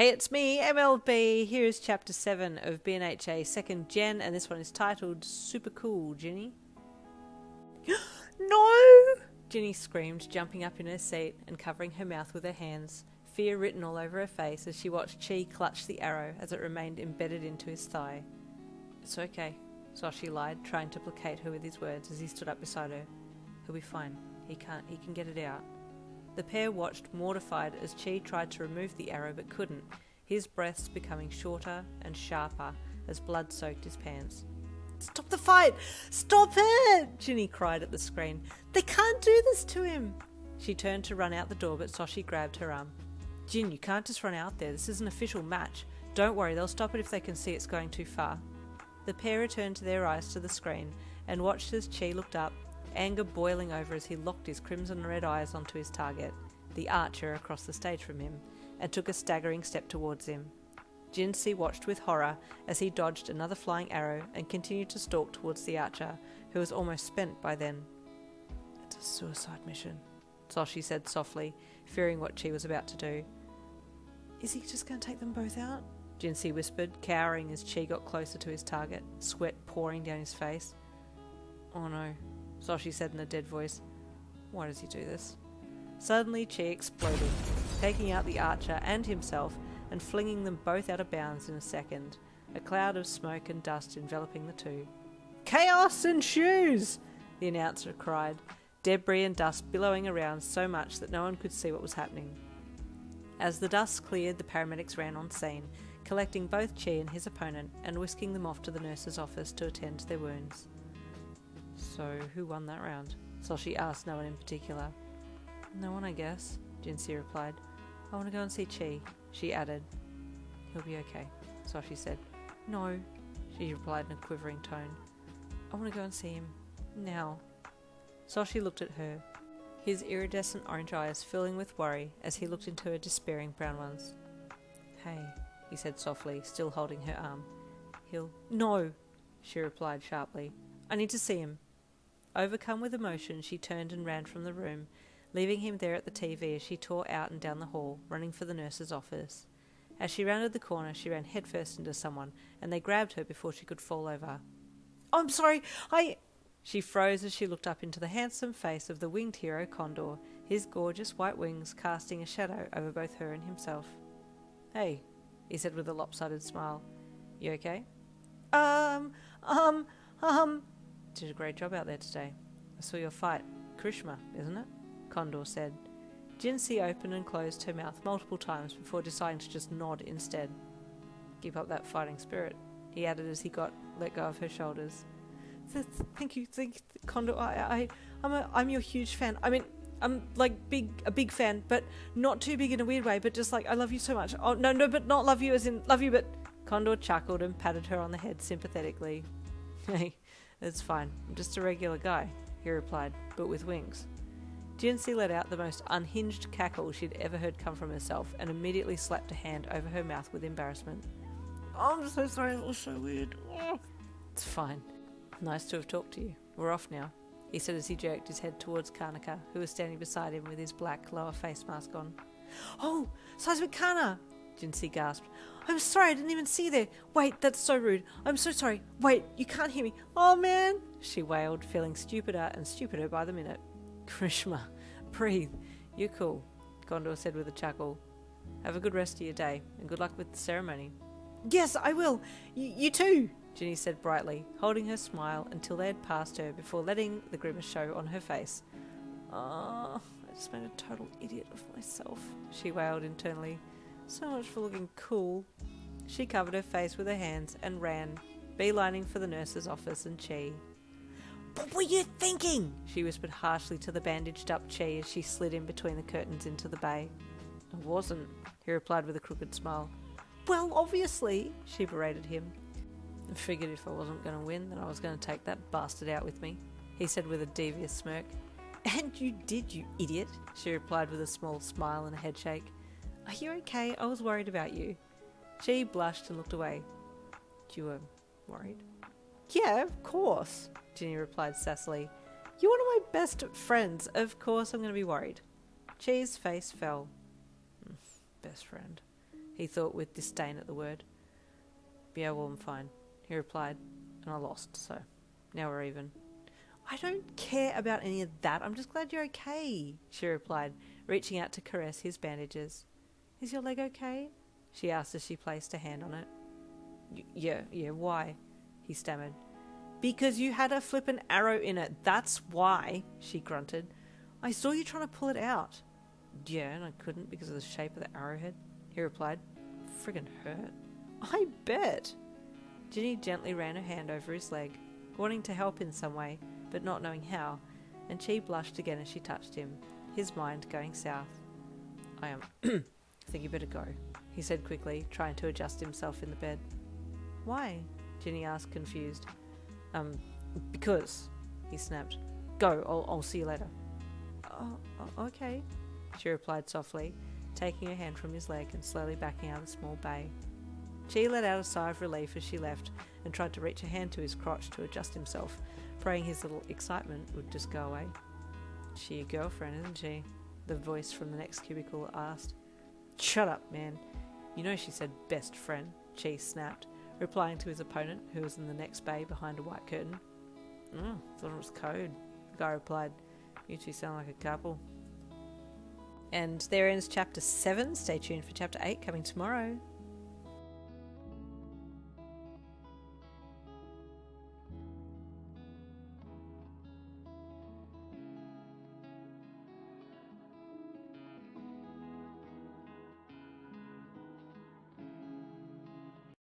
Hey, it's me, MLB. Here is Chapter 7 of BNHA 2nd Gen, and this one is titled Super Cool, Jinny. No! Jinny screamed, jumping up in her seat and covering her mouth with her hands, fear written all over her face as she watched Chi clutch the arrow as it remained embedded into his thigh. It's okay, Soshi lied, trying to placate her with his words as he stood up beside her. He'll be fine. He can get it out. The pair watched, mortified, as Chi tried to remove the arrow but couldn't, his breaths becoming shorter and sharper as blood soaked his pants. Stop the fight! Stop it! Jinny cried at the screen. They can't do this to him! She turned to run out the door, but Soshi grabbed her arm. Jin, you can't just run out there. This is an official match. Don't worry, they'll stop it if they can see it's going too far. The pair returned their eyes to the screen and watched as Chi looked up, anger boiling over as he locked his crimson red eyes onto his target, the archer across the stage from him, and took a staggering step towards him. Jinsei watched with horror as he dodged another flying arrow and continued to stalk towards the archer, who was almost spent by then. It's a suicide mission, Soshi said softly, fearing what Chi was about to do. Is he just going to take them both out? Jinsei whispered, cowering as Chi got closer to his target, sweat pouring down his face. Oh no, Soshi said in a dead voice. Why does he do this? Suddenly Chi exploded, taking out the archer and himself and flinging them both out of bounds in a second, a cloud of smoke and dust enveloping the two. Chaos ensues! The announcer cried, debris and dust billowing around so much that no one could see what was happening. As the dust cleared, the paramedics ran on scene, collecting both Chi and his opponent and whisking them off to the nurse's office to attend to their wounds. So, who won that round? Soshi asked no one in particular. No one, I guess, Jinsei replied. I want to go and see Chi, she added. He'll be okay, Soshi said. No, she replied in a quivering tone. I want to go and see him. Now. Soshi looked at her, his iridescent orange eyes filling with worry as he looked into her despairing brown ones. Hey, he said softly, still holding her arm. He'll... No, she replied sharply. I need to see him. Overcome with emotion, she turned and ran from the room, leaving him there at the TV as she tore out and down the hall, running for the nurse's office. As she rounded the corner, she ran headfirst into someone, and they grabbed her before she could fall over. Oh, I'm sorry, She froze as she looked up into the handsome face of the winged hero Condor, his gorgeous white wings casting a shadow over both her and himself. Hey, he said with a lopsided smile. You okay? Did a great job out there today. I saw your fight. Kirishima, isn't it? Condor said. Jinsei opened and closed her mouth multiple times before deciding to just nod instead. Keep up that fighting spirit, he added as he let go of her shoulders. Thank you, Condor. I'm your huge fan. I mean, I'm like a big fan, but not too big in a weird way, but just like I love you so much. Oh no, but not love you as in love you, but Condor chuckled and patted her on the head sympathetically. Hey, it's fine. I'm just a regular guy, he replied, but with wings. Jinsei let out the most unhinged cackle she'd ever heard come from herself and immediately slapped a hand over her mouth with embarrassment. Oh, I'm so sorry, it was so weird. Oh. It's fine. Nice to have talked to you. We're off now, he said as he jerked his head towards Kanaka, who was standing beside him with his black lower face mask on. Oh, Seismic Kana! Jinsei gasped. I'm sorry, I didn't even see you there. Wait, that's so rude. I'm so sorry. Wait, you can't hear me. Oh man, she wailed, feeling stupider and stupider by the minute. Kirishima, breathe. You're cool, Condor said with a chuckle. Have a good rest of your day, and good luck with the ceremony. Yes, I will. You too, Jinny said brightly, holding her smile until they had passed her before letting the grimace show on her face. I just made a total idiot of myself, she wailed internally. So much for looking cool. She covered her face with her hands and ran, beelining for the nurse's office and Chi. What were you thinking? She whispered harshly to the bandaged up Chi as she slid in between the curtains into the bay. I wasn't, he replied with a crooked smile. Well, obviously, she berated him. I figured if I wasn't going to win, then I was going to take that bastard out with me, he said with a devious smirk. And you did, you idiot, she replied with a small smile and a head shake. Are you okay? I was worried about you. She blushed and looked away. You were worried? Yeah, of course, Jinny replied sassily. You're one of my best friends. Of course I'm going to be worried. Chi's face fell. Best friend. he thought with disdain at the word. Yeah, well, I'm fine, he replied, and I lost, so now we're even. I don't care about any of that. I'm just glad you're okay, she replied, reaching out to caress his bandages. Is your leg okay? She asked as she placed a hand on it. Yeah, why? He stammered. Because you had a flippin' arrow in it, that's why, she grunted. I saw you trying to pull it out. Yeah, and I couldn't because of the shape of the arrowhead, he replied. Friggin' hurt. I bet. Jinny gently ran her hand over his leg, wanting to help in some way, but not knowing how, and she blushed again as she touched him, his mind going south. I think you better go, he said quickly, trying to adjust himself in the bed. Why? Jinny asked, confused. Because, he snapped. Go, I'll see you later. Oh, okay, she replied softly, taking her hand from his leg and slowly backing out of the small bay. She let out a sigh of relief as she left and tried to reach a hand to his crotch to adjust himself, praying his little excitement would just go away. She your girlfriend, isn't she? The voice from the next cubicle asked. Shut up, man. You know she said best friend, Chi snapped, replying to his opponent, who was in the next bay behind a white curtain. Thought it was code, the guy replied. You two sound like a couple. And there ends chapter 7. Stay tuned for chapter 8 coming tomorrow.